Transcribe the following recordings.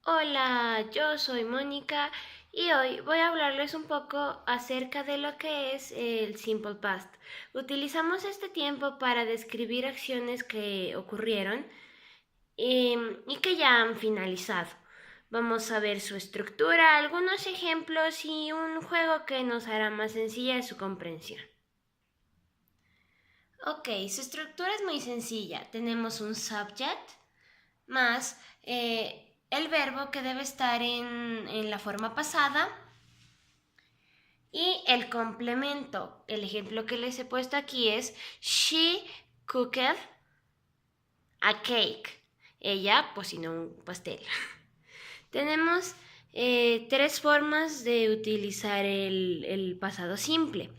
Hola, yo soy Mónica y hoy voy a hablarles un poco acerca de lo que es el Simple Past. Utilizamos este tiempo para describir acciones que ocurrieron y que ya han finalizado. Vamos a ver su estructura, algunos ejemplos y un juego que nos hará más sencilla su comprensión. Ok, su estructura es muy sencilla. Tenemos un subject más el verbo que debe estar en la forma pasada y el complemento. El ejemplo que les he puesto aquí es She cooked a cake. Ella cocinó un pastel. Tenemos tres formas de utilizar el pasado simple,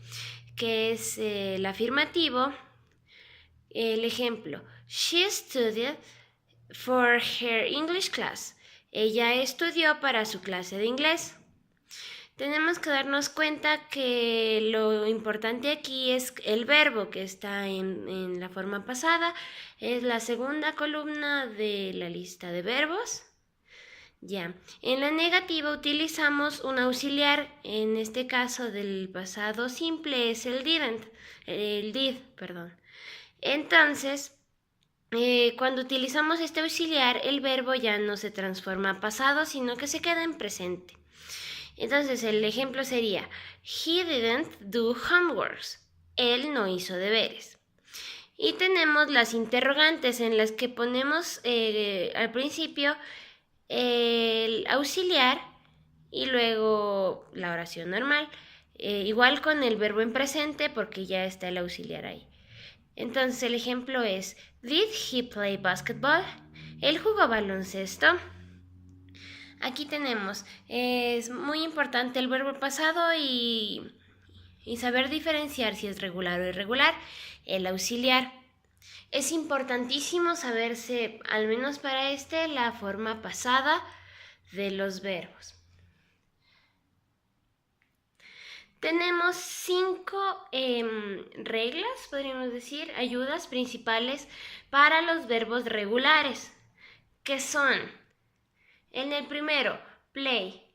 que es el afirmativo. El ejemplo, She studied for her English class. Ella estudió para su clase de inglés. Tenemos que darnos cuenta que lo importante aquí es el verbo que está en la forma pasada. Es la segunda columna de la lista de verbos. Ya. En la negativa utilizamos un auxiliar. En este caso del pasado simple es el did, perdón. Entonces, cuando utilizamos este auxiliar, el verbo ya no se transforma a pasado, sino que se queda en presente. Entonces, el ejemplo sería, He didn't do homeworks. Él no hizo deberes. Y tenemos las interrogantes en las que ponemos al principio el auxiliar y luego la oración normal. Igual con el verbo en presente porque ya está el auxiliar ahí. Entonces el ejemplo es, Did he play basketball? Él jugó baloncesto. Aquí tenemos, es muy importante el verbo pasado y saber diferenciar si es regular o irregular. El auxiliar. Es importantísimo saberse, al menos para la forma pasada de los verbos. Tenemos 5 reglas, podríamos decir, ayudas principales para los verbos regulares, que son, en el primero, play.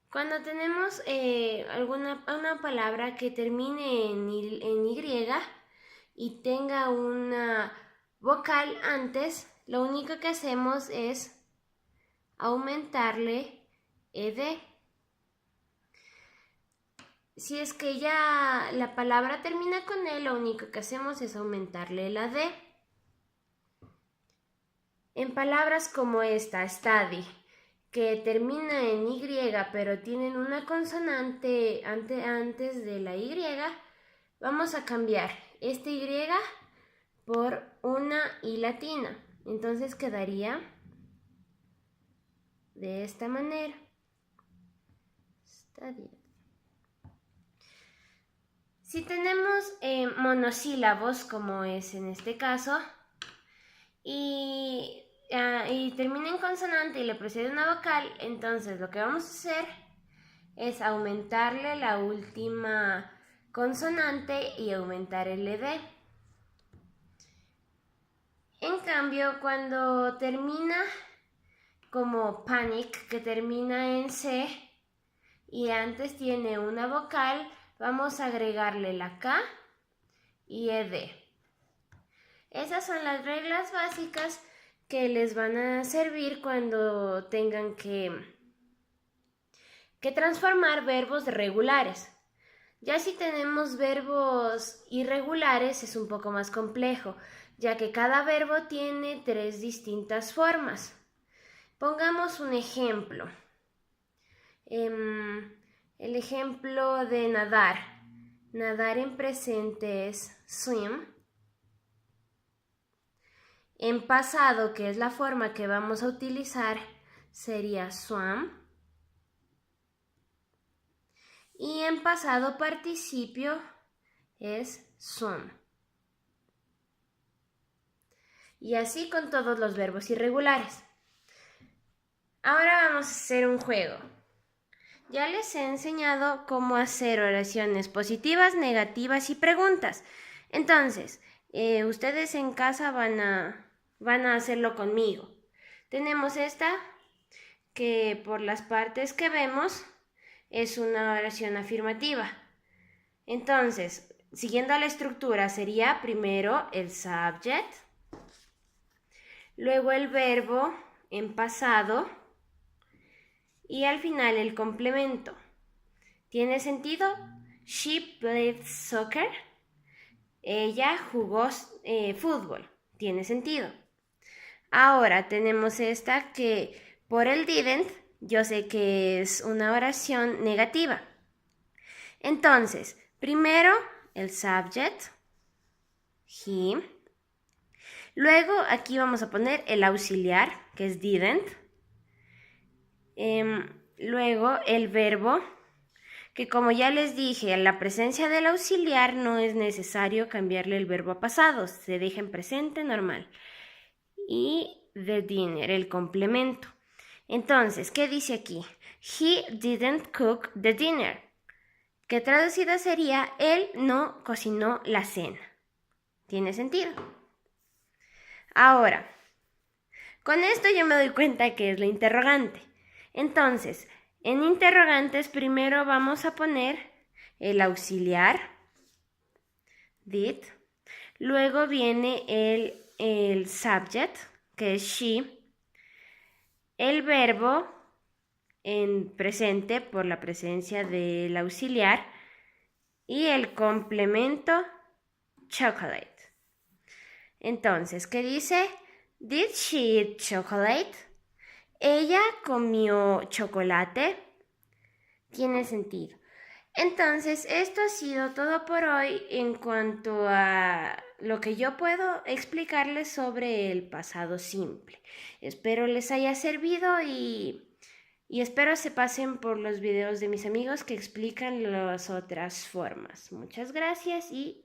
Cuando tenemos una palabra que termine en Y y tenga una vocal antes, lo único que hacemos es aumentarle ed. Si es que ya la palabra termina con E, lo único que hacemos es aumentarle la D. En palabras como esta, study, que termina en Y pero tienen una consonante antes de la Y, vamos a cambiar esta Y por una I latina. Entonces quedaría de esta manera. Study. Si tenemos monosílabos, como es en este caso, y termina en consonante y le precede una vocal, entonces lo que vamos a hacer es aumentarle la última consonante y aumentar el ed. En cambio, cuando termina como panic, que termina en C y antes tiene una vocal, vamos a agregarle la K y ed. Esas son las reglas básicas que les van a servir cuando tengan que transformar verbos regulares. Ya si tenemos verbos irregulares es un poco más complejo, ya que cada verbo tiene 3 distintas formas. Pongamos un ejemplo. El ejemplo de nadar. Nadar en presente es swim. En pasado, que es la forma que vamos a utilizar, sería swam. Y en pasado participio es swum. Y así con todos los verbos irregulares. Ahora vamos a hacer un juego. Ya les he enseñado cómo hacer oraciones positivas, negativas y preguntas. Entonces, ustedes en casa van a hacerlo conmigo. Tenemos esta que por las partes que vemos es una oración afirmativa. Entonces, siguiendo la estructura, sería primero el subject, luego el verbo en pasado y al final el complemento. ¿Tiene sentido? She played soccer. Ella jugó fútbol. ¿Tiene sentido? Ahora tenemos esta que por el didn't yo sé que es una oración negativa. Entonces, primero el subject, he. Luego aquí vamos a poner el auxiliar, que es didn't. Luego el verbo, que como ya les dije, en la presencia del auxiliar no es necesario cambiarle el verbo a pasado, se deja en presente normal. Y the dinner, el complemento. Entonces, ¿qué dice aquí? He didn't cook the dinner, que traducida sería, él no cocinó la cena. ¿Tiene sentido? Ahora, con esto yo me doy cuenta que es la interrogante. Entonces, en interrogantes primero vamos a poner el auxiliar, did. Luego viene el subject, que es she. El verbo en presente por la presencia del auxiliar. Y el complemento, chocolate. Entonces, ¿qué dice? Did she eat chocolate? ¿Ella comió chocolate? Tiene sentido. Entonces, esto ha sido todo por hoy en cuanto a lo que yo puedo explicarles sobre el pasado simple. Espero les haya servido y espero se pasen por los videos de mis amigos que explican las otras formas. Muchas gracias y